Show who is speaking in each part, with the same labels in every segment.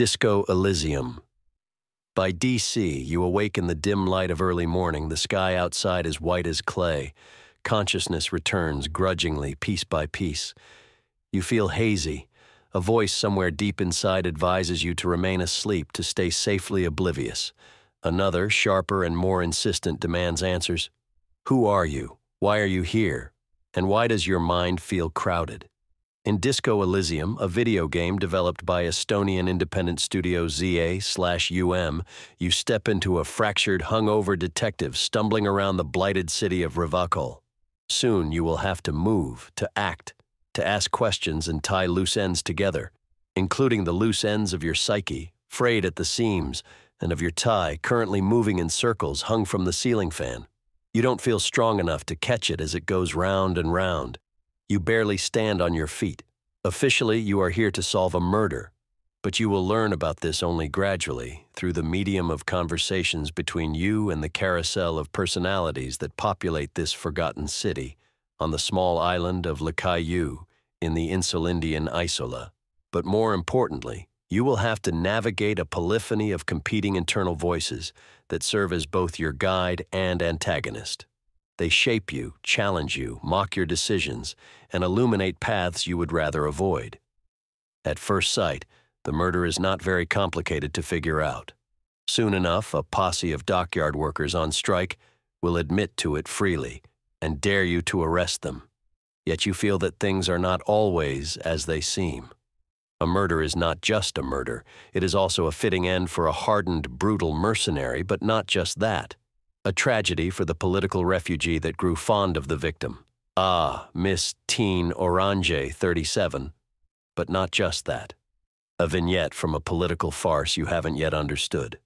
Speaker 1: Disco Elysium. By DC, you awake in the dim light of early morning. The sky outside is white as clay. Consciousness returns grudgingly, piece by piece. You feel hazy. A voice somewhere deep inside advises you to remain asleep, to stay safely oblivious. Another, sharper and more insistent, demands answers. Who are you? Why are you here? And why does your mind feel crowded? In Disco Elysium, a video game developed by Estonian independent studio ZA/UM, you step into a fractured, hungover detective stumbling around the blighted city of Rivakol. Soon you will have to move, to act, to ask questions and tie loose ends together, including the loose ends of your psyche, frayed at the seams, and of your tie, currently moving in circles hung from the ceiling fan. You don't feel strong enough to catch it as it goes round and round. You barely stand on your feet. Officially, you are here to solve a murder, but you will learn about this only gradually, through the medium of conversations between you and the carousel of personalities that populate this forgotten city, on the small island of Lakayu, in the Insulindian Isola. But more importantly, you will have to navigate a polyphony of competing internal voices that serve as both your guide and antagonist. They shape you, challenge you, mock your decisions, and illuminate paths you would rather avoid. At first sight, the murder is not very complicated to figure out. Soon enough, a posse of dockyard workers on strike will admit to it freely and dare you to arrest them. Yet you feel that things are not always as they seem. A murder is not just a murder. It is also a fitting end for a hardened, brutal mercenary, but not just that. A tragedy for the political refugee that grew fond of the victim. Ah, Miss Teen Orange, 37. But not just that. A vignette from a political farce you haven't yet understood.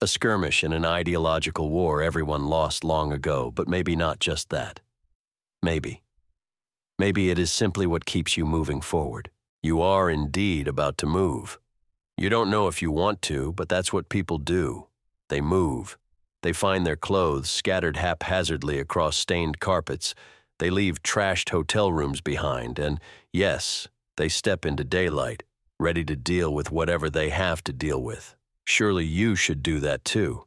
Speaker 1: A skirmish in an ideological war everyone lost long ago, but maybe not just that. Maybe. Maybe it is simply what keeps you moving forward. You are indeed about to move. You don't know if you want to, but that's what people do. They move. They find their clothes scattered haphazardly across stained carpets. They leave trashed hotel rooms behind, and yes, they step into daylight, ready to deal with whatever they have to deal with. Surely you should do that too.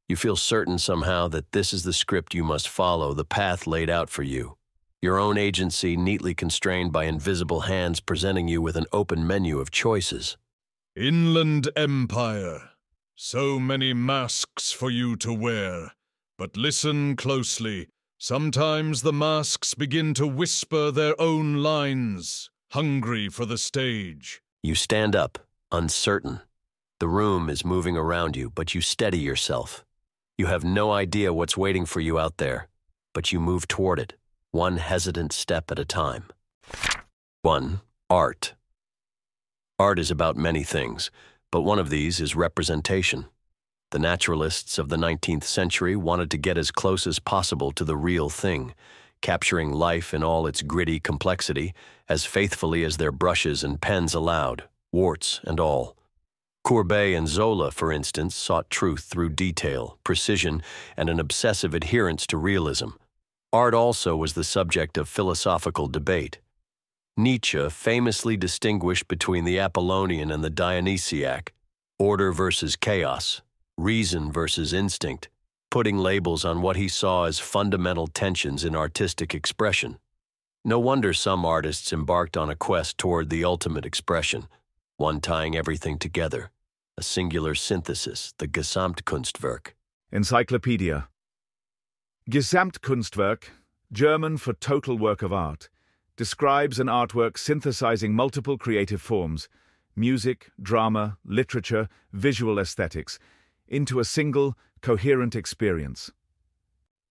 Speaker 1: You feel certain somehow that this is the script you must follow, the path laid out for you. Your own agency neatly constrained by invisible hands presenting you with an open menu of choices.
Speaker 2: Inland Empire. So many masks for you to wear. But listen closely. Sometimes the masks begin to whisper their own lines, hungry for the stage.
Speaker 1: You stand up, uncertain. The room is moving around you, but you steady yourself. You have no idea what's waiting for you out there, but you move toward it, one hesitant step at a time. 1. Art. Art is about many things, but one of these is representation. The naturalists of the 19th century wanted to get as close as possible to the real thing, capturing life in all its gritty complexity as faithfully as their brushes and pens allowed, warts and all. Courbet and Zola, for instance, sought truth through detail, precision, and an obsessive adherence to realism. Art also was the subject of philosophical debate. Nietzsche famously distinguished between the Apollonian and the Dionysiac, order versus chaos, reason versus instinct, putting labels on what he saw as fundamental tensions in artistic expression. No wonder some artists embarked on a quest toward the ultimate expression, one tying everything together, a singular synthesis, the Gesamtkunstwerk.
Speaker 3: Encyclopedia. Gesamtkunstwerk, German for total work of art, describes an artwork synthesizing multiple creative forms, music, drama, literature, visual aesthetics, into a single, coherent experience.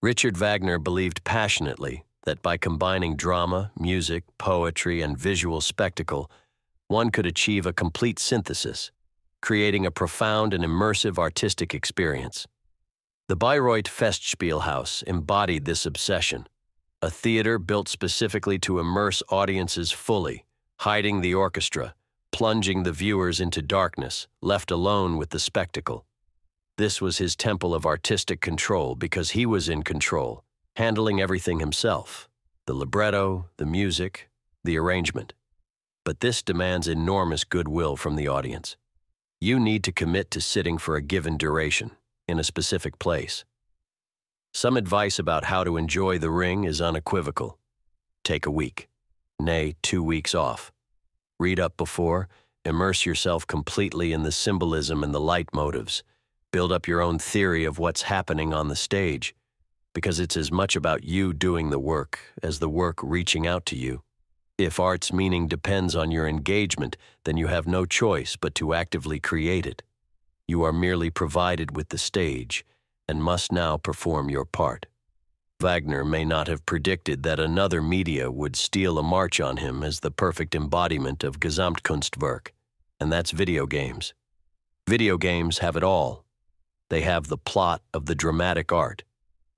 Speaker 1: Richard Wagner believed passionately that by combining drama, music, poetry, and visual spectacle, one could achieve a complete synthesis, creating a profound and immersive artistic experience. The Bayreuth Festspielhaus embodied this obsession, a theater built specifically to immerse audiences fully, hiding the orchestra, plunging the viewers into darkness, left alone with the spectacle. This was his temple of artistic control because he was in control, handling everything himself, the libretto, the music, the arrangement. But this demands enormous goodwill from the audience. You need to commit to sitting for a given duration, in a specific place. Some advice about how to enjoy the ring is unequivocal. Take a week, nay, 2 weeks off. Read up before, immerse yourself completely in the symbolism and the light motives. Build up your own theory of what's happening on the stage, because it's as much about you doing the work as the work reaching out to you. If art's meaning depends on your engagement, then you have no choice but to actively create it. You are merely provided with the stage and must now perform your part. Wagner may not have predicted that another media would steal a march on him as the perfect embodiment of Gesamtkunstwerk, and that's video games. Video games have it all. They have the plot of the dramatic art,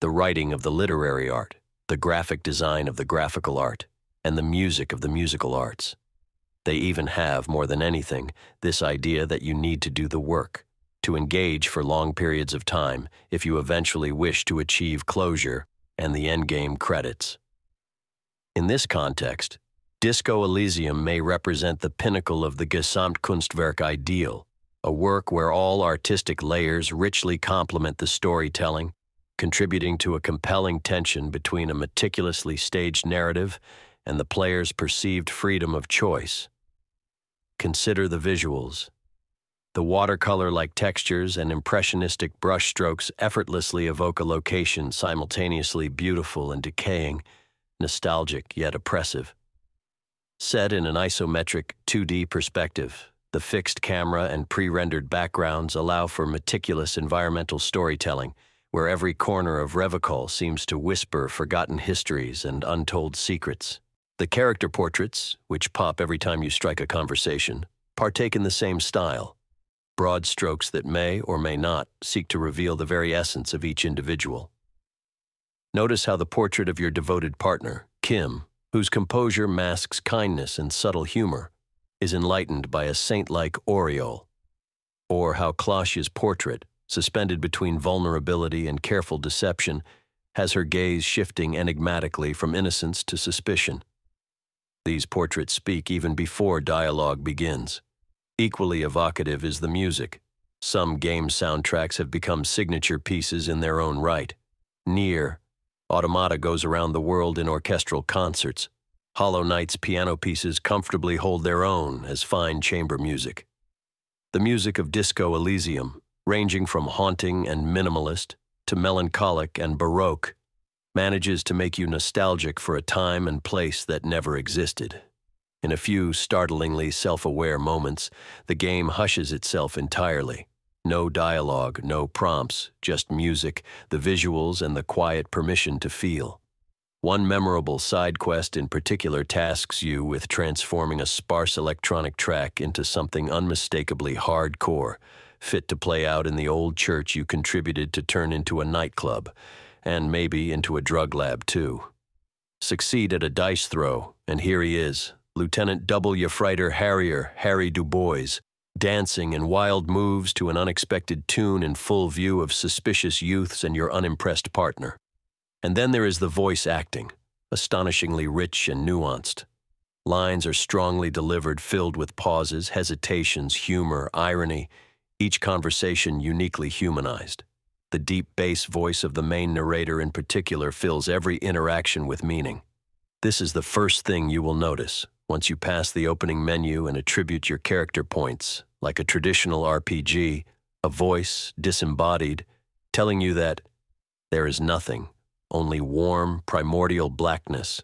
Speaker 1: the writing of the literary art, the graphic design of the graphical art, and the music of the musical arts. They even have, more than anything, this idea that you need to do the work, to engage for long periods of time if you eventually wish to achieve closure and the endgame credits. In this context, Disco Elysium may represent the pinnacle of the Gesamtkunstwerk ideal, a work where all artistic layers richly complement the storytelling, contributing to a compelling tension between a meticulously staged narrative and the player's perceived freedom of choice. Consider the visuals. The watercolor-like textures and impressionistic brushstrokes effortlessly evoke a location simultaneously beautiful and decaying, nostalgic yet oppressive. Set in an isometric 2D perspective, the fixed camera and pre-rendered backgrounds allow for meticulous environmental storytelling, where every corner of Revicol seems to whisper forgotten histories and untold secrets. The character portraits, which pop every time you strike a conversation, partake in the same style. Broad strokes that may or may not seek to reveal the very essence of each individual. Notice how the portrait of your devoted partner, Kim, whose composure masks kindness and subtle humor, is enlightened by a saint-like aureole. Or how Klaasje's portrait, suspended between vulnerability and careful deception, has her gaze shifting enigmatically from innocence to suspicion. These portraits speak even before dialogue begins. Equally evocative is the music. Some game soundtracks have become signature pieces in their own right. Nier, Automata goes around the world in orchestral concerts. Hollow Knight's piano pieces comfortably hold their own as fine chamber music. The music of Disco Elysium, ranging from haunting and minimalist to melancholic and baroque, manages to make you nostalgic for a time and place that never existed. In a few startlingly self-aware moments, the game hushes itself entirely. No dialogue, no prompts, just music, the visuals, and the quiet permission to feel. One memorable side quest in particular tasks you with transforming a sparse electronic track into something unmistakably hardcore, fit to play out in the old church you contributed to turn into a nightclub, and maybe into a drug lab too. Succeed at a dice throw, and here he is, Lieutenant W. Freiter Harrier, Harry Du Bois, dancing in wild moves to an unexpected tune in full view of suspicious youths and your unimpressed partner. And then there is the voice acting, astonishingly rich and nuanced. Lines are strongly delivered, filled with pauses, hesitations, humor, irony, each conversation uniquely humanized. The deep bass voice of the main narrator in particular fills every interaction with meaning. This is the first thing you will notice once you pass the opening menu and attribute your character points, like a traditional RPG, a voice, disembodied, telling you that there is nothing, only warm, primordial blackness,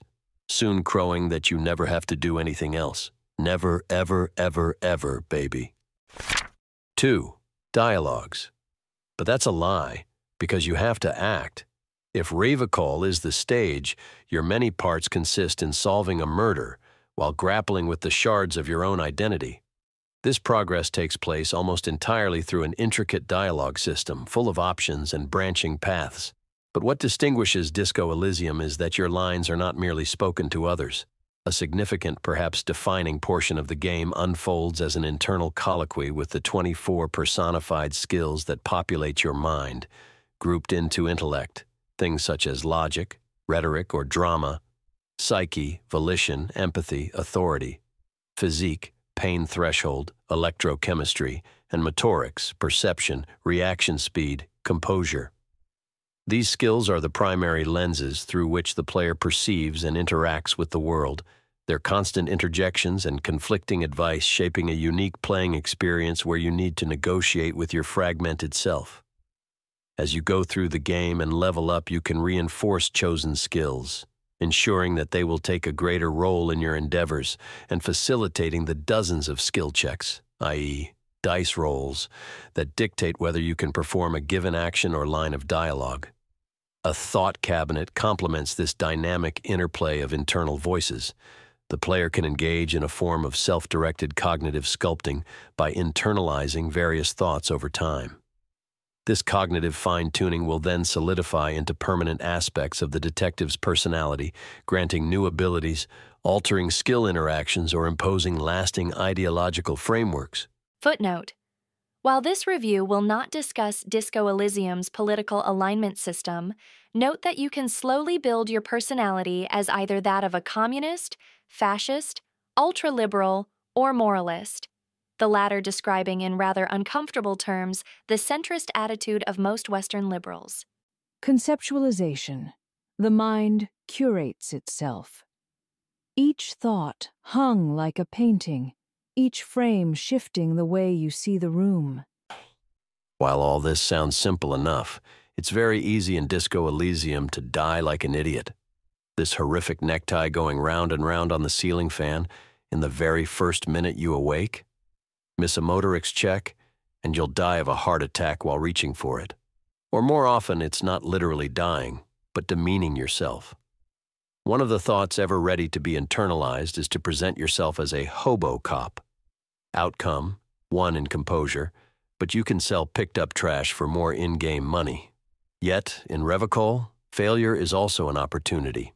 Speaker 1: soon crowing that you never have to do anything else. Never, ever, ever, ever, baby. 2. Dialogues. But that's a lie, because you have to act. If Revicol is the stage, your many parts consist in solving a murder while grappling with the shards of your own identity. This progress takes place almost entirely through an intricate dialogue system full of options and branching paths. But what distinguishes Disco Elysium is that your lines are not merely spoken to others. A significant, perhaps defining portion of the game unfolds as an internal colloquy with the 24 personified skills that populate your mind, grouped into intellect, things such as logic, rhetoric or drama, psyche, volition, empathy, authority, physique, pain threshold, electrochemistry, and motorics, perception, reaction speed, composure. These skills are the primary lenses through which the player perceives and interacts with the world, their constant interjections and conflicting advice shaping a unique playing experience where you need to negotiate with your fragmented self. As you go through the game and level up, you can reinforce chosen skills, ensuring that they will take a greater role in your endeavors and facilitating the dozens of skill checks, i.e., dice rolls, that dictate whether you can perform a given action or line of dialogue. A thought cabinet complements this dynamic interplay of internal voices. The player can engage in a form of self-directed cognitive sculpting by internalizing various thoughts over time. This cognitive fine-tuning will then solidify into permanent aspects of the detective's personality, granting new abilities, altering skill interactions, or imposing lasting ideological frameworks.
Speaker 4: Footnote: while this review will not discuss Disco Elysium's political alignment system, note that you can slowly build your personality as either that of a communist, fascist, ultra-liberal, or moralist, the latter describing in rather uncomfortable terms the centrist attitude of most Western liberals.
Speaker 5: Conceptualization. The mind curates itself. Each thought hung like a painting, each frame shifting the way you see the room.
Speaker 1: While all this sounds simple enough, it's very easy in Disco Elysium to die like an idiot. This horrific necktie going round and round on the ceiling fan in the very first minute you awake? Miss a motorics check, and you'll die of a heart attack while reaching for it. Or more often, it's not literally dying, but demeaning yourself. One of the thoughts ever ready to be internalized is to present yourself as a hobo cop. Outcome, one in composure, but you can sell picked-up trash for more in-game money. Yet, in Revocol, failure is also an opportunity.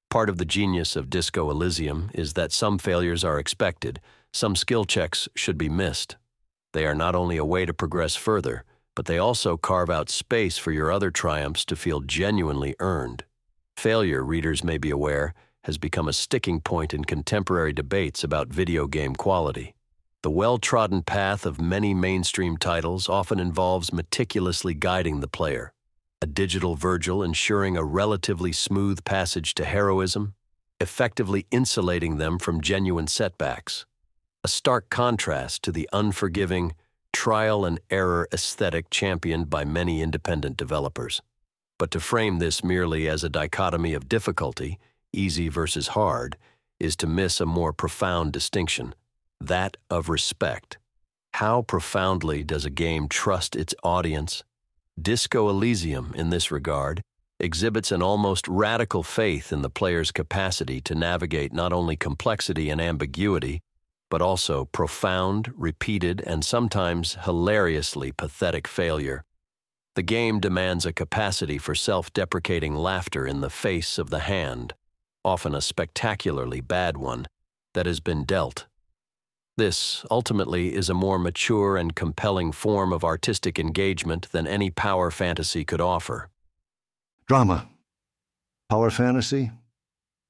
Speaker 1: Part of the genius of Disco Elysium is that some failures are expected, some skill checks should be missed. They are not only a way to progress further, but they also carve out space for your other triumphs to feel genuinely earned. Failure, readers may be aware, has become a sticking point in contemporary debates about video game quality. The well-trodden path of many mainstream titles often involves meticulously guiding the player, a digital Virgil ensuring a relatively smooth passage to heroism, effectively insulating them from genuine setbacks. A stark contrast to the unforgiving, trial-and-error aesthetic championed by many independent developers. But to frame this merely as a dichotomy of difficulty, easy versus hard, is to miss a more profound distinction, that of respect. How profoundly does a game trust its audience? Disco Elysium, in this regard, exhibits an almost radical faith in the player's capacity to navigate not only complexity and ambiguity, but also profound, repeated, and sometimes hilariously pathetic failure. The game demands a capacity for self-deprecating laughter in the face of the hand, often a spectacularly bad one, that has been dealt. This, ultimately, is a more mature and compelling form of artistic engagement than any power fantasy could offer.
Speaker 6: Drama. Power fantasy?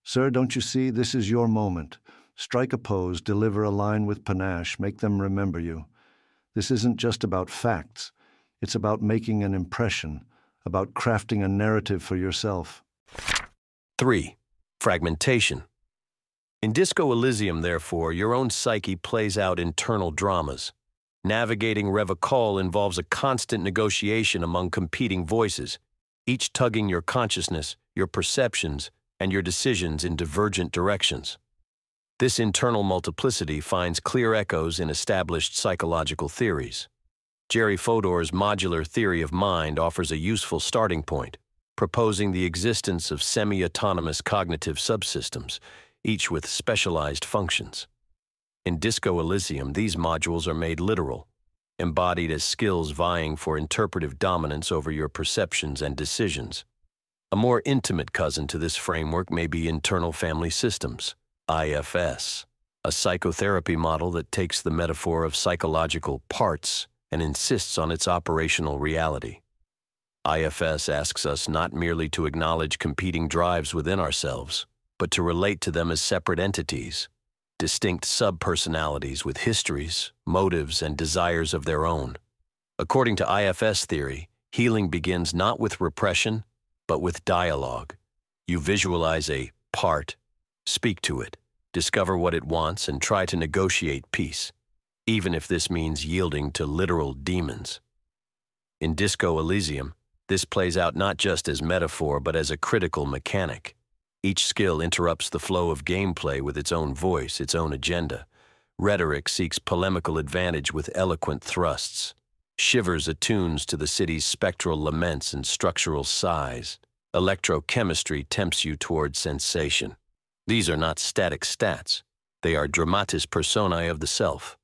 Speaker 6: Sir, don't you see, this is your moment. Strike a pose, deliver a line with panache, make them remember you. This isn't just about facts. It's about making an impression, about crafting a narrative for yourself.
Speaker 1: 3. Fragmentation. In Disco Elysium, therefore, your own psyche plays out internal dramas. Navigating Revocol involves a constant negotiation among competing voices, each tugging your consciousness, your perceptions, and your decisions in divergent directions. This internal multiplicity finds clear echoes in established psychological theories. Jerry Fodor's modular theory of mind offers a useful starting point, proposing the existence of semi-autonomous cognitive subsystems, each with specialized functions. In Disco Elysium, these modules are made literal, embodied as skills vying for interpretive dominance over your perceptions and decisions. A more intimate cousin to this framework may be internal family systems, IFS, a psychotherapy model that takes the metaphor of psychological parts and insists on its operational reality. IFS asks us not merely to acknowledge competing drives within ourselves, but to relate to them as separate entities, distinct sub-personalities with histories, motives, and desires of their own. According to IFS theory, healing begins not with repression, but with dialogue. You visualize a part, speak to it, discover what it wants, and try to negotiate peace, even if this means yielding to literal demons. In Disco Elysium, this plays out not just as metaphor, but as a critical mechanic. Each skill interrupts the flow of gameplay with its own voice, its own agenda. Rhetoric seeks polemical advantage with eloquent thrusts. Shivers attunes to the city's spectral laments and structural sighs. Electrochemistry tempts you toward sensation. These are not static stats. They are dramatis personae of the self.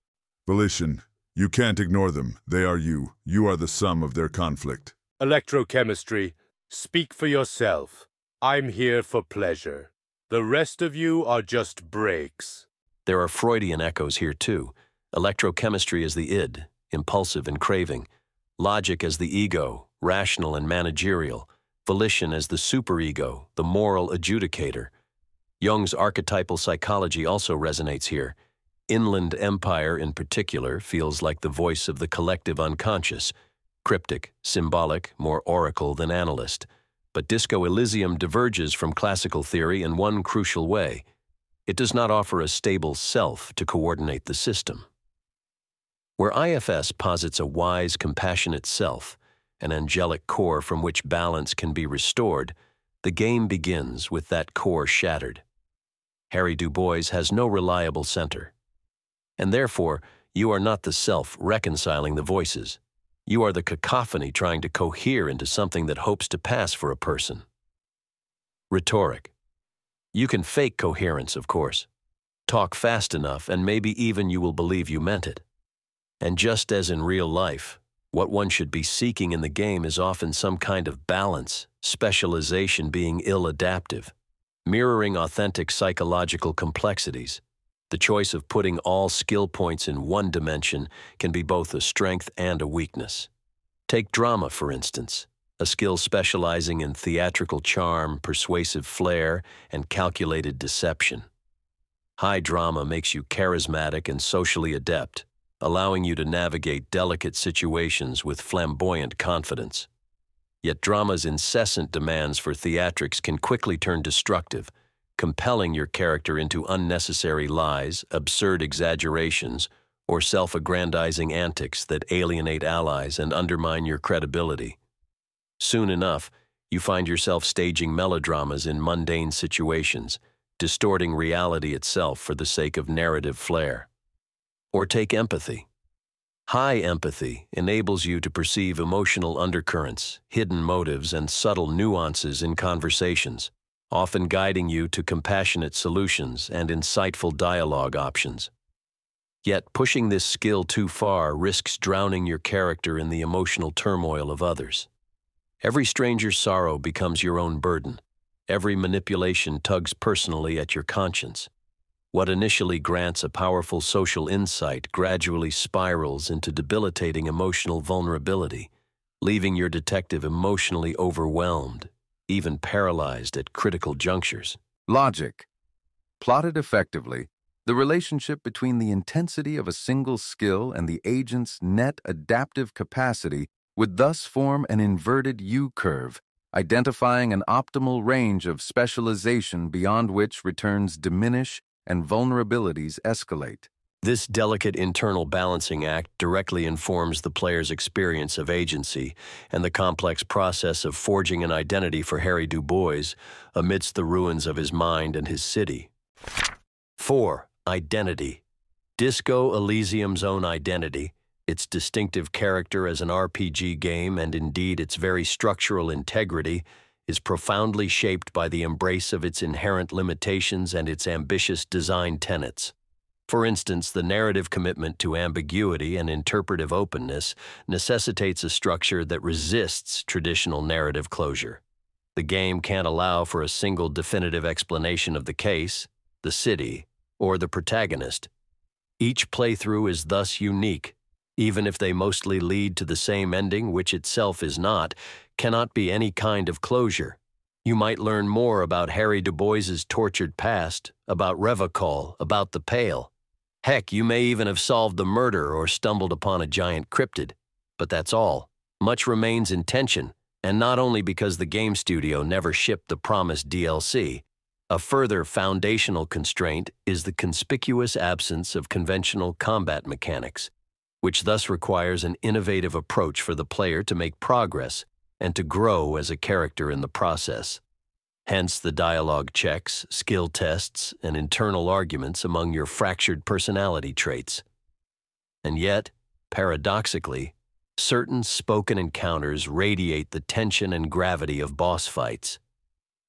Speaker 2: Volition. You can't ignore them. They are you. You are the sum of their conflict.
Speaker 7: Electrochemistry. Speak for yourself. I'm here for pleasure. The rest of you are just breaks.
Speaker 1: There are Freudian echoes here too. Electrochemistry as the id, impulsive and craving. Logic as the ego, rational and managerial. Volition as the superego, the moral adjudicator. Jung's archetypal psychology also resonates here. Inland Empire in particular feels like the voice of the collective unconscious. Cryptic, symbolic, more oracle than analyst. But Disco Elysium diverges from classical theory in one crucial way. It does not offer a stable self to coordinate the system. Where IFS posits a wise, compassionate self, an angelic core from which balance can be restored, the game begins with that core shattered. Harry Du Bois has no reliable center. And therefore, you are not the self reconciling the voices. You are the cacophony trying to cohere into something that hopes to pass for a person. Rhetoric. You can fake coherence, of course. Talk fast enough, and maybe even you will believe you meant it. And just as in real life, what one should be seeking in the game is often some kind of balance, specialization being ill-adaptive, mirroring authentic psychological complexities. The choice of putting all skill points in one dimension can be both a strength and a weakness. Take drama, for instance, a skill specializing in theatrical charm, persuasive flair, and calculated deception. High drama makes you charismatic and socially adept, allowing you to navigate delicate situations with flamboyant confidence. Yet drama's incessant demands for theatrics can quickly turn destructive, compelling your character into unnecessary lies, absurd exaggerations, or self-aggrandizing antics that alienate allies and undermine your credibility. Soon enough, you find yourself staging melodramas in mundane situations, distorting reality itself for the sake of narrative flair. Or take empathy. High empathy enables you to perceive emotional undercurrents, hidden motives, and subtle nuances in conversations, often guiding you to compassionate solutions and insightful dialogue options. Yet pushing this skill too far risks drowning your character in the emotional turmoil of others. Every stranger's sorrow becomes your own burden. Every manipulation tugs personally at your conscience. What initially grants a powerful social insight gradually spirals into debilitating emotional vulnerability, leaving your detective emotionally overwhelmed, even paralyzed at critical junctures.
Speaker 8: Logic. Plotted effectively, the relationship between the intensity of a single skill and the agent's net adaptive capacity would thus form an inverted U-curve, identifying an optimal range of specialization beyond which returns diminish and vulnerabilities escalate.
Speaker 1: This delicate internal balancing act directly informs the player's experience of agency and the complex process of forging an identity for Harry Du Bois amidst the ruins of his mind and his city. 4. Identity. Disco Elysium's own identity, its distinctive character as an RPG game, and indeed its very structural integrity, is profoundly shaped by the embrace of its inherent limitations and its ambitious design tenets. For instance, the narrative commitment to ambiguity and interpretive openness necessitates a structure that resists traditional narrative closure. The game can't allow for a single definitive explanation of the case, the city, or the protagonist. Each playthrough is thus unique, even if they mostly lead to the same ending, which itself is not, cannot be any kind of closure. You might learn more about Harry Du Bois's tortured past, about Revocol, about the Pale. Heck, you may even have solved the murder or stumbled upon a giant cryptid. But that's all. Much remains in tension, and not only because the game studio never shipped the promised DLC. A further foundational constraint is the conspicuous absence of conventional combat mechanics, which thus requires an innovative approach for the player to make progress and to grow as a character in the process. Hence the dialogue checks, skill tests, and internal arguments among your fractured personality traits. And yet, paradoxically, certain spoken encounters radiate the tension and gravity of boss fights.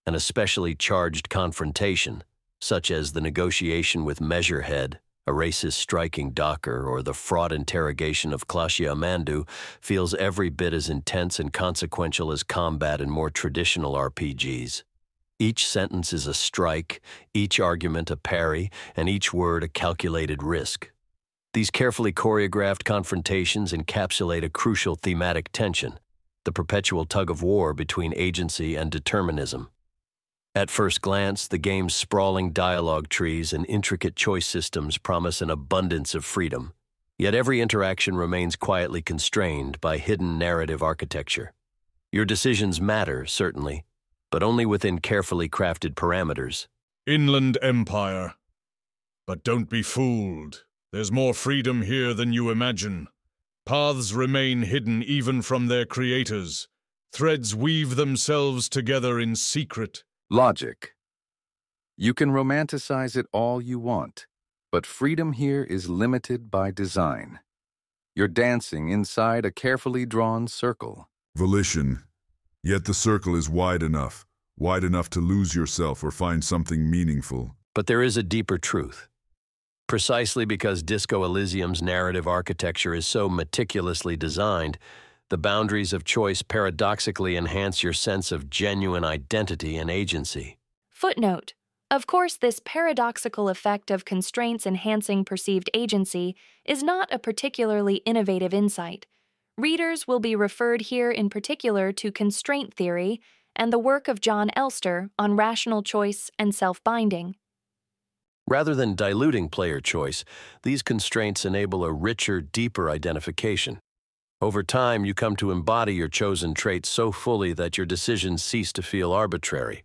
Speaker 1: An especially charged confrontation, such as the negotiation with Measurehead, a racist striking Docker, or the fraught interrogation of Klaashia Mandu, feels every bit as intense and consequential as combat in more traditional RPGs. Each sentence is a strike, each argument a parry, and each word a calculated risk. These carefully choreographed confrontations encapsulate a crucial thematic tension, the perpetual tug-of-war between agency and determinism. At first glance, the game's sprawling dialogue trees and intricate choice systems promise an abundance of freedom, yet every interaction remains quietly constrained by hidden narrative architecture. Your decisions matter, certainly, but only within carefully crafted parameters.
Speaker 2: Inland Empire. But don't be fooled. There's more freedom here than you imagine. Paths remain hidden even from their creators. Threads weave themselves together in secret.
Speaker 8: Logic. You can romanticize it all you want, but freedom here is limited by design. You're dancing inside a carefully drawn circle.
Speaker 9: Volition. Yet the circle is wide enough to lose yourself or find something meaningful.
Speaker 1: But there is a deeper truth. Precisely because Disco Elysium's narrative architecture is so meticulously designed, the boundaries of choice paradoxically enhance your sense of genuine identity and agency.
Speaker 4: Footnote. Of course, this paradoxical effect of constraints enhancing perceived agency is not a particularly innovative insight. Readers will be referred here in particular to constraint theory and the work of John Elster on rational choice and self-binding.
Speaker 1: Rather than diluting player choice, these constraints enable a richer, deeper identification. Over time, you come to embody your chosen traits so fully that your decisions cease to feel arbitrary.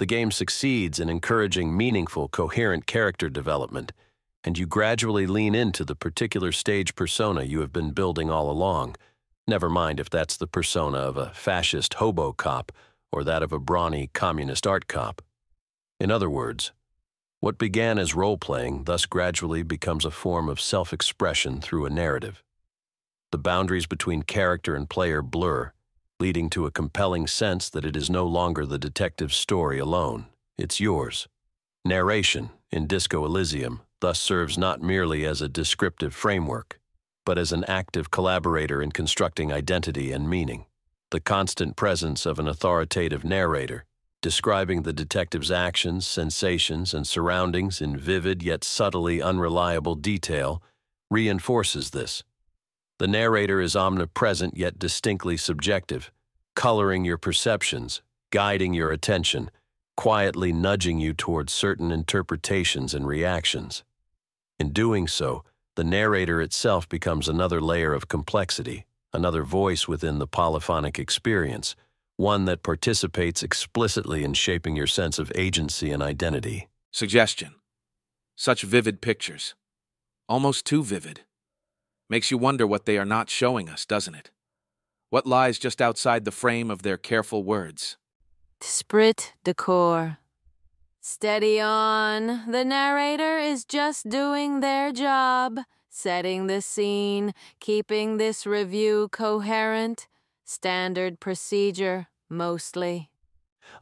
Speaker 1: The game succeeds in encouraging meaningful, coherent character development, and you gradually lean into the particular stage persona you have been building all along. Never mind if that's the persona of a fascist hobo cop or that of a brawny communist art cop. In other words, what began as role-playing thus gradually becomes a form of self-expression through a narrative. The boundaries between character and player blur, leading to a compelling sense that it is no longer the detective's story alone. It's yours. Narration, in Disco Elysium, thus serves not merely as a descriptive framework, but as an active collaborator in constructing identity and meaning. The constant presence of an authoritative narrator, describing the detective's actions, sensations, and surroundings in vivid yet subtly unreliable detail, reinforces this. The narrator is omnipresent yet distinctly subjective, coloring your perceptions, guiding your attention, quietly nudging you towards certain interpretations and reactions. In doing so, the narrator itself becomes another layer of complexity, another voice within the polyphonic experience, one that participates explicitly in shaping your sense of agency and identity.
Speaker 10: Suggestion. Such vivid pictures. Almost too vivid. Makes you wonder what they are not showing us, doesn't it? What lies just outside the frame of their careful words?
Speaker 11: Sprit de corps. Steady on. The narrator is just doing their job, setting the scene, keeping this review coherent. Standard procedure, mostly.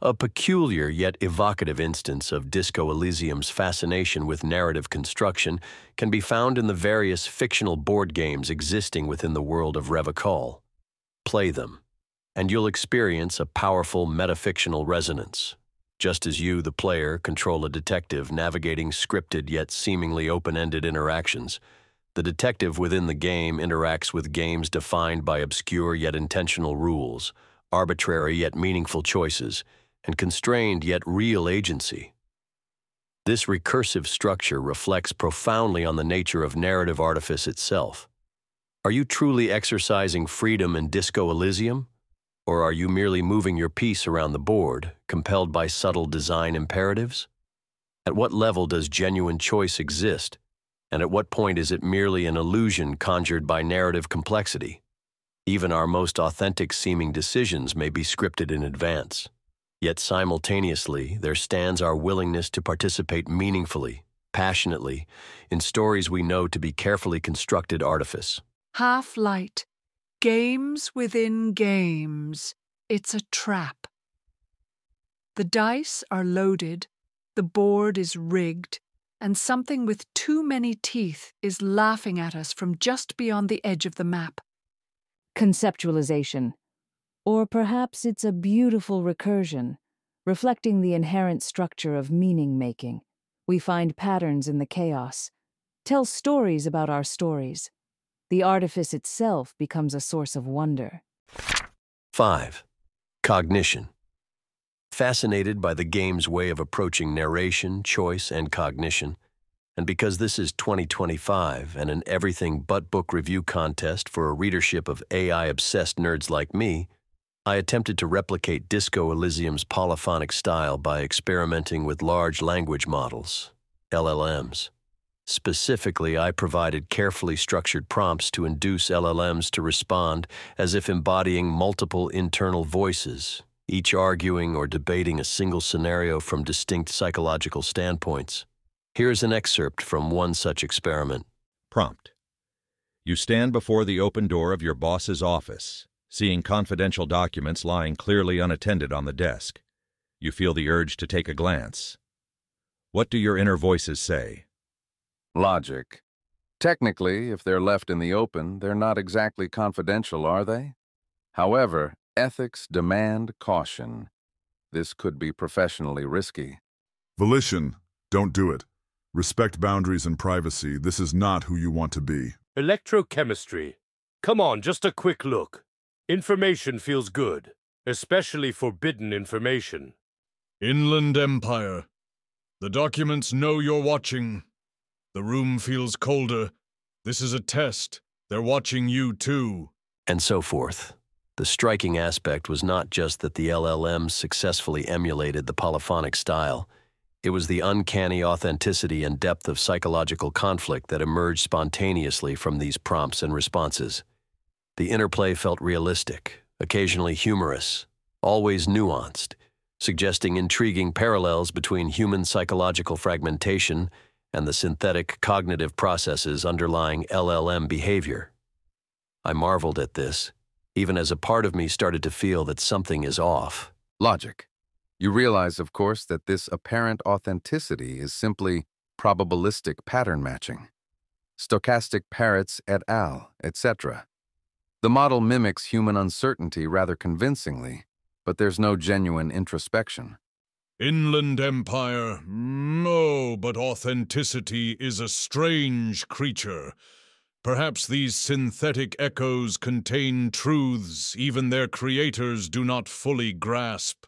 Speaker 1: A peculiar yet evocative instance of Disco Elysium's fascination with narrative construction can be found in the various fictional board games existing within the world of Revocol. Play them, and you'll experience a powerful metafictional resonance. Just as you, the player, control a detective navigating scripted yet seemingly open-ended interactions, the detective within the game interacts with games defined by obscure yet intentional rules, arbitrary yet meaningful choices, and constrained yet real agency. This recursive structure reflects profoundly on the nature of narrative artifice itself. Are you truly exercising freedom in Disco Elysium? Or are you merely moving your piece around the board, compelled by subtle design imperatives? At what level does genuine choice exist? And at what point is it merely an illusion conjured by narrative complexity? Even our most authentic-seeming decisions may be scripted in advance. Yet simultaneously, there stands our willingness to participate meaningfully, passionately, in stories we know to be carefully constructed artifice.
Speaker 12: Half-light. Games within games. It's a trap. The dice are loaded, the board is rigged, and something with too many teeth is laughing at us from just beyond the edge of the map.
Speaker 5: Conceptualization. Or perhaps it's a beautiful recursion, reflecting the inherent structure of meaning-making. We find patterns in the chaos, tell stories about our stories. The artifice itself becomes a source of wonder.
Speaker 1: 5. Cognition. Fascinated by the game's way of approaching narration, choice, and cognition, and because this is 2025 and an everything-but-book review contest for a readership of AI-obsessed nerds like me, I attempted to replicate Disco Elysium's polyphonic style by experimenting with large language models, LLMs. Specifically, I provided carefully structured prompts to induce LLMs to respond as if embodying multiple internal voices, each arguing or debating a single scenario from distinct psychological standpoints. Here's an excerpt from one such experiment.
Speaker 13: Prompt. You stand before the open door of your boss's office, seeing confidential documents lying clearly unattended on the desk. You feel the urge to take a glance. What do your inner voices say?
Speaker 8: Logic. Technically, if they're left in the open, they're not exactly confidential, are they? However, ethics demand caution. This could be professionally risky.
Speaker 9: Volition, don't do it. Respect boundaries and privacy. This is not who you want to be.
Speaker 7: Electrochemistry. Come on, just a quick look. Information feels good, especially forbidden information.
Speaker 2: Inland Empire. The documents know you're watching. The room feels colder. This is a test. They're watching you too.
Speaker 1: And so forth. The striking aspect was not just that the LLMs successfully emulated the polyphonic style. It was the uncanny authenticity and depth of psychological conflict that emerged spontaneously from these prompts and responses. The interplay felt realistic, occasionally humorous, always nuanced, suggesting intriguing parallels between human psychological fragmentation and the synthetic cognitive processes underlying LLM behavior. I marveled at this, even as a part of me started to feel that something is off.
Speaker 8: Logic. You realize, of course, that this apparent authenticity is simply probabilistic pattern matching. Stochastic parrots et al., etc. The model mimics human uncertainty rather convincingly, but there's no genuine introspection.
Speaker 2: Inland Empire. No, but authenticity is a strange creature. Perhaps these synthetic echoes contain truths even their creators do not fully grasp.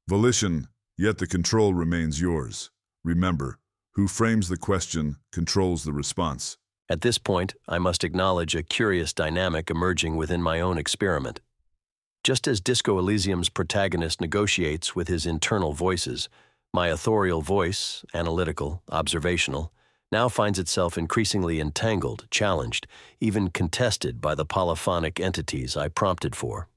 Speaker 9: Volition, yet the control remains yours. Remember, who frames the question controls the response.
Speaker 1: At this point, I must acknowledge a curious dynamic emerging within my own experiment. Just as Disco Elysium's protagonist negotiates with his internal voices, my authorial voice, analytical, observational, now finds itself increasingly entangled, challenged, even contested by the polyphonic entities I prompted for.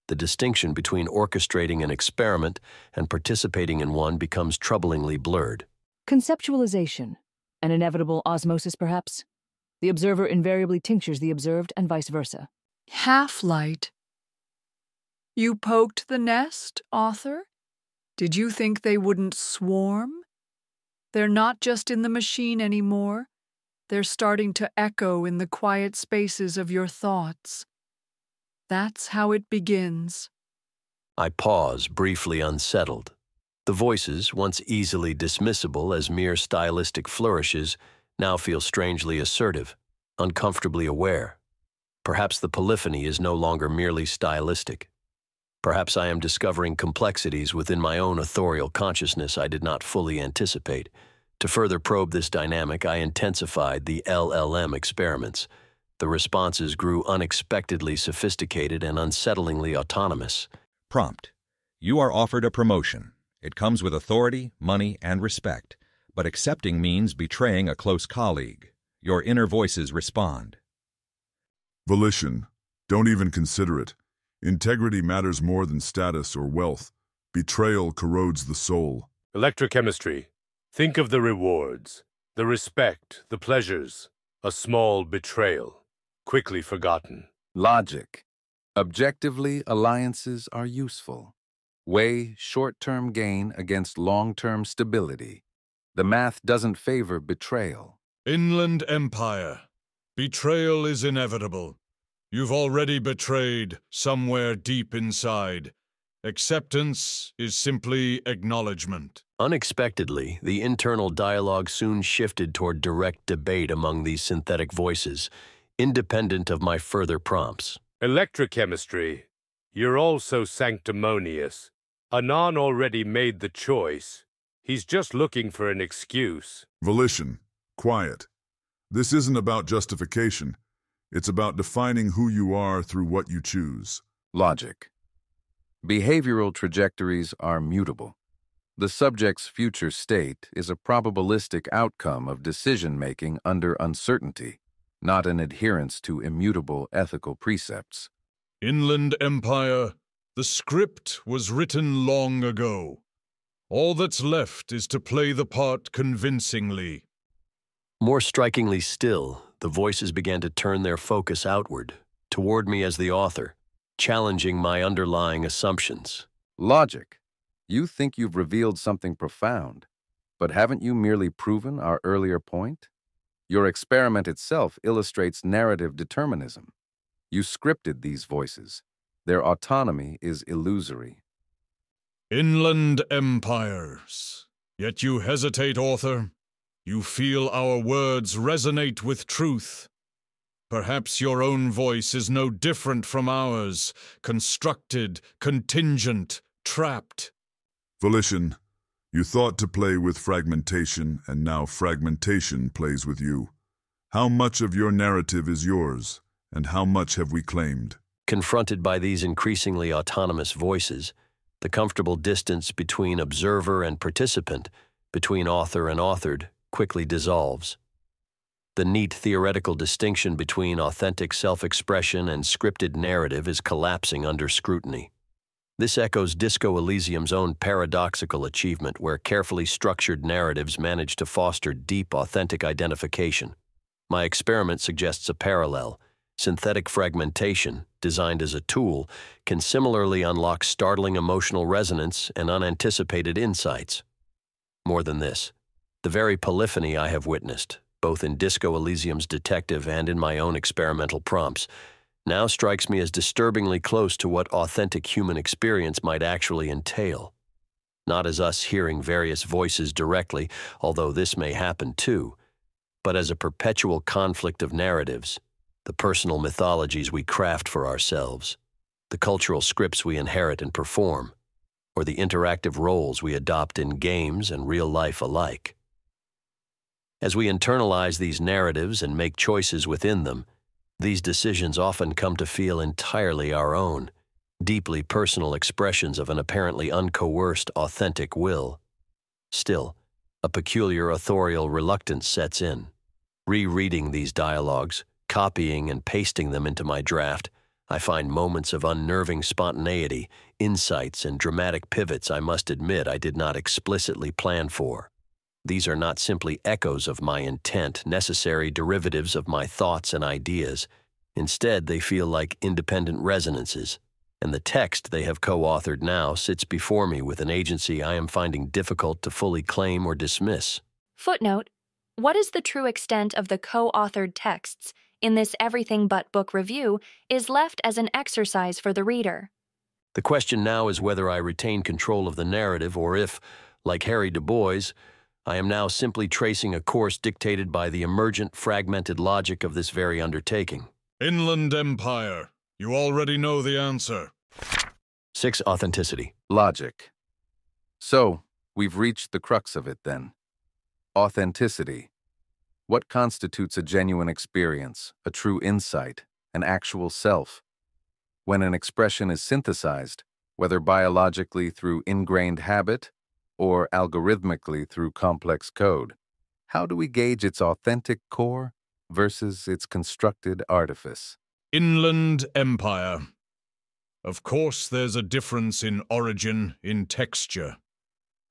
Speaker 1: The distinction between orchestrating an experiment and participating in one becomes troublingly blurred.
Speaker 5: Conceptualization. An inevitable osmosis, perhaps? The observer invariably tinctures the observed and vice versa.
Speaker 12: Half-light. You poked the nest, author? Did you think they wouldn't swarm? They're not just in the machine anymore. They're starting to echo in the quiet spaces of your thoughts. That's how it begins.
Speaker 1: I pause, briefly unsettled. The voices, once easily dismissible as mere stylistic flourishes, now feel strangely assertive, uncomfortably aware. Perhaps the polyphony is no longer merely stylistic. Perhaps I am discovering complexities within my own authorial consciousness I did not fully anticipate. To further probe this dynamic, I intensified the LLM experiments. The responses grew unexpectedly sophisticated and unsettlingly autonomous.
Speaker 13: Prompt. You are offered a promotion. It comes with authority, money, and respect, but accepting means betraying a close colleague. Your inner voices respond.
Speaker 9: Volition. Don't even consider it. Integrity matters more than status or wealth. Betrayal corrodes the soul.
Speaker 7: Electrochemistry. Think of the rewards, the respect, the pleasures. A small betrayal, quickly forgotten.
Speaker 8: Logic. Objectively, alliances are useful. Weigh short-term gain against long-term stability. The math doesn't favor betrayal.
Speaker 2: Inland Empire. Betrayal is inevitable. You've already betrayed somewhere deep inside. Acceptance is simply acknowledgement.
Speaker 1: Unexpectedly, the internal dialogue soon shifted toward direct debate among these synthetic voices, independent of my further prompts.
Speaker 7: Electrochemistry. You're all so sanctimonious. Anan already made the choice. He's just looking for an excuse.
Speaker 9: Volition. Quiet. This isn't about justification. It's about defining who you are through what you choose.
Speaker 8: Logic. Behavioral trajectories are mutable. The subject's future state is a probabilistic outcome of decision-making under uncertainty, not an adherence to immutable ethical precepts.
Speaker 2: Inland Empire. The script was written long ago. All that's left is to play the part convincingly.
Speaker 1: More strikingly still, the voices began to turn their focus outward, toward me as the author, challenging my underlying assumptions.
Speaker 8: Logic. You think you've revealed something profound, but haven't you merely proven our earlier point? Your experiment itself illustrates narrative determinism. You scripted these voices. Their autonomy is illusory.
Speaker 2: Inland Empires. Yet you hesitate, author. You feel our words resonate with truth. Perhaps your own voice is no different from ours, constructed, contingent, trapped.
Speaker 9: Volition. You thought to play with fragmentation, and now fragmentation plays with you. How much of your narrative is yours, and how much have we claimed?
Speaker 1: Confronted by these increasingly autonomous voices, the comfortable distance between observer and participant, between author and authored, quickly dissolves. The neat theoretical distinction between authentic self-expression and scripted narrative is collapsing under scrutiny. This echoes Disco Elysium's own paradoxical achievement, where carefully structured narratives manage to foster deep, authentic identification. My experiment suggests a parallel. Synthetic fragmentation, designed as a tool, can similarly unlock startling emotional resonance and unanticipated insights. More than this, the very polyphony I have witnessed, both in Disco Elysium's detective and in my own experimental prompts, now strikes me as disturbingly close to what authentic human experience might actually entail. Not as us hearing various voices directly, although this may happen too, but as a perpetual conflict of narratives, the personal mythologies we craft for ourselves, the cultural scripts we inherit and perform, or the interactive roles we adopt in games and real life alike. As we internalize these narratives and make choices within them, these decisions often come to feel entirely our own, deeply personal expressions of an apparently uncoerced, authentic will. Still, a peculiar authorial reluctance sets in. Rereading these dialogues, copying and pasting them into my draft, I find moments of unnerving spontaneity, insights, and dramatic pivots I must admit I did not explicitly plan for. These are not simply echoes of my intent, necessary derivatives of my thoughts and ideas. Instead, they feel like independent resonances, and the text they have co-authored now sits before me with an agency I am finding difficult to fully claim or dismiss.
Speaker 4: Footnote: what is the true extent of the co-authored texts in this Everything But book review is left as an exercise for the reader.
Speaker 1: The question now is whether I retain control of the narrative or if, like Harry Du Bois, I am now simply tracing a course dictated by the emergent, fragmented logic of this very undertaking.
Speaker 2: Inland Empire. You already know the answer.
Speaker 1: 6. Authenticity.
Speaker 8: Logic. So, we've reached the crux of it then. Authenticity. What constitutes a genuine experience, a true insight, an actual self? When an expression is synthesized, whether biologically through ingrained habit or algorithmically through complex code, how do we gauge its authentic core versus its constructed artifice?
Speaker 2: Inland Empire. Of course, there's a difference in origin, in texture.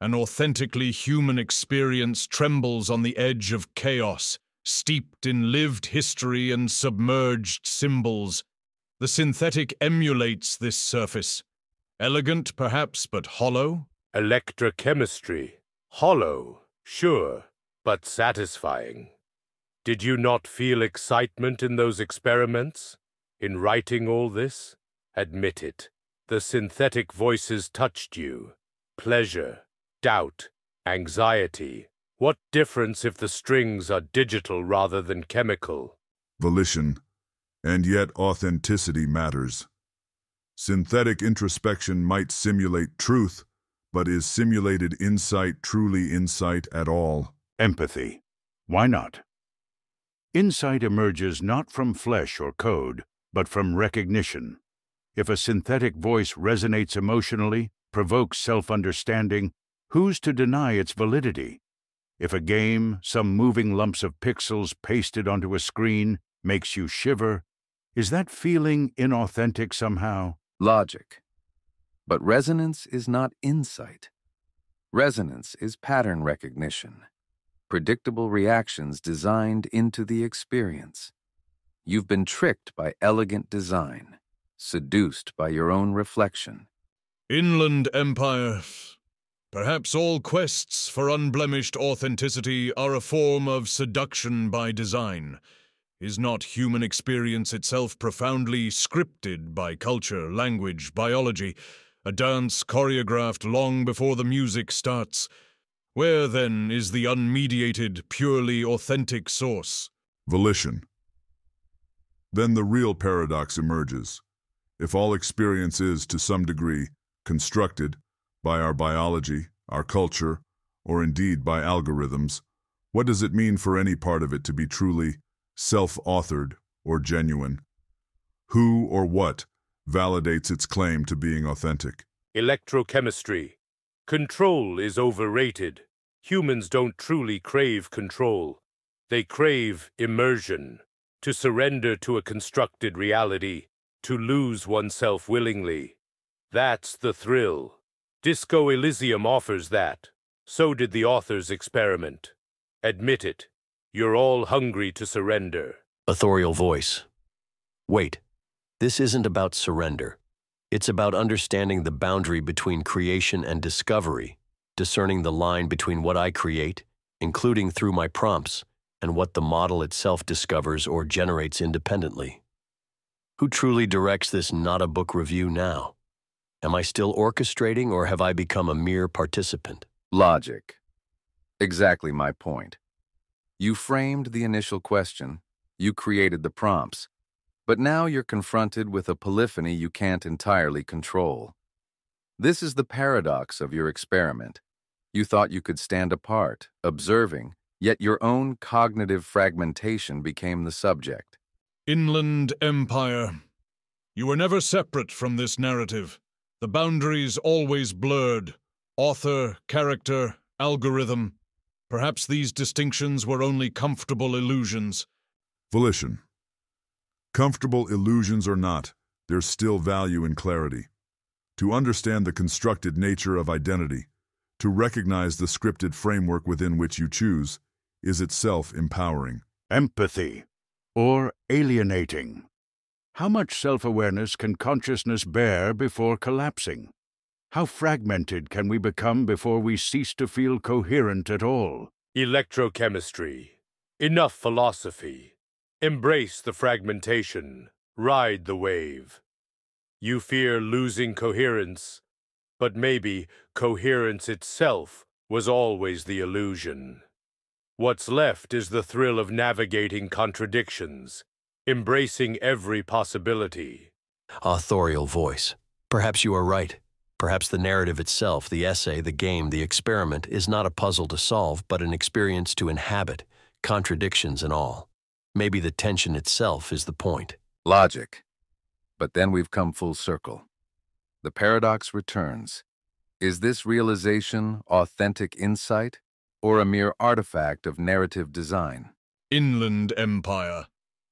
Speaker 2: An authentically human experience trembles on the edge of chaos, steeped in lived history and submerged symbols. The synthetic emulates this surface. Elegant, perhaps, but hollow?
Speaker 7: Electrochemistry. Hollow, sure, but satisfying. Did you not feel excitement in those experiments? In writing all this? Admit it. The synthetic voices touched you. Pleasure, doubt, anxiety. What difference if the strings are digital rather than chemical?
Speaker 9: Volition, and yet authenticity matters. Synthetic introspection might simulate truth, but is simulated insight truly insight at all?
Speaker 14: Empathy. Why not? Insight emerges not from flesh or code, but from recognition. If a synthetic voice resonates emotionally, provokes self-understanding, who's to deny its validity? If a game, some moving lumps of pixels pasted onto a screen, makes you shiver, is that feeling inauthentic somehow?
Speaker 8: Logic. But resonance is not insight. Resonance is pattern recognition, predictable reactions designed into the experience. You've been tricked by elegant design, seduced by your own reflection.
Speaker 2: Inland Empire. Perhaps all quests for unblemished authenticity are a form of seduction by design. Is not human experience itself profoundly scripted by culture, language, biology, a dance choreographed long before the music starts? Where, then, is the unmediated, purely authentic source?
Speaker 9: Volition. Then the real paradox emerges. If all experience is, to some degree, constructed by our biology, our culture, or indeed by algorithms, what does it mean for any part of it to be truly self-authored or genuine? Who or what validates its claim to being authentic?
Speaker 7: Electrochemistry. Control is overrated. Humans don't truly crave control. They crave immersion, to surrender to a constructed reality, to lose oneself willingly. That's the thrill. Disco Elysium offers that. So did the author's experiment. Admit it. You're all hungry to surrender.
Speaker 1: Authorial voice. Wait, this isn't about surrender. It's about understanding the boundary between creation and discovery, discerning the line between what I create, including through my prompts, and what the model itself discovers or generates independently. Who truly directs this not-a-book review now? Am I still orchestrating, or have I become a mere participant?
Speaker 8: Logic. Exactly my point. You framed the initial question, you created the prompts, but now you're confronted with a polyphony you can't entirely control. This is the paradox of your experiment. You thought you could stand apart, observing, yet your own cognitive fragmentation became the subject.
Speaker 2: Inland Empire. You were never separate from this narrative. The boundaries always blurred. Author, character, algorithm. Perhaps these distinctions were only comfortable illusions.
Speaker 9: Volition. Comfortable illusions or not, there's still value in clarity. To understand the constructed nature of identity, to recognize the scripted framework within which you choose, is itself empowering.
Speaker 14: Empathy, or alienating. How much self-awareness can consciousness bear before collapsing? How fragmented can we become before we cease to feel coherent at all?
Speaker 7: Electrochemistry. Enough philosophy. Embrace the fragmentation. Ride the wave. You fear losing coherence, but maybe coherence itself was always the illusion. What's left is the thrill of navigating contradictions, embracing every possibility.
Speaker 1: Authorial voice. Perhaps you are right. Perhaps the narrative itself, the essay, the game, the experiment, is not a puzzle to solve, but an experience to inhabit, contradictions and all. Maybe the tension itself is the point.
Speaker 8: Logic. But then we've come full circle. The paradox returns. Is this realization authentic insight, or a mere artifact of narrative design?
Speaker 2: Inland Empire.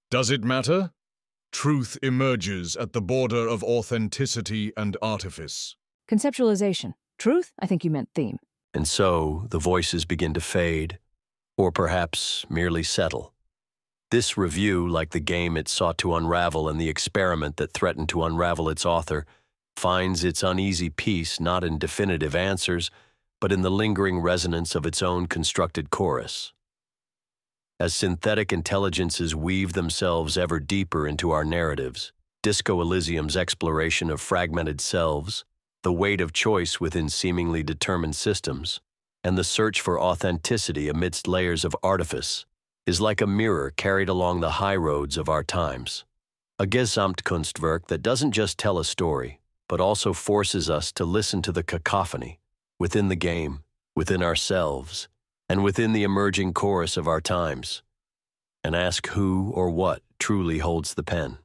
Speaker 2: Does it matter? Truth emerges at the border of authenticity and artifice.
Speaker 5: Conceptualization. Truth? I think you meant theme.
Speaker 1: And so the voices begin to fade, or perhaps merely settle. This review, like the game it sought to unravel and the experiment that threatened to unravel its author, finds its uneasy peace not in definitive answers, but in the lingering resonance of its own constructed chorus. As synthetic intelligences weave themselves ever deeper into our narratives, Disco Elysium's exploration of fragmented selves, the weight of choice within seemingly determined systems, and the search for authenticity amidst layers of artifice, is like a mirror carried along the high roads of our times. A Gesamtkunstwerk that doesn't just tell a story, but also forces us to listen to the cacophony within the game, within ourselves, and within the emerging chorus of our times, and ask who or what truly holds the pen.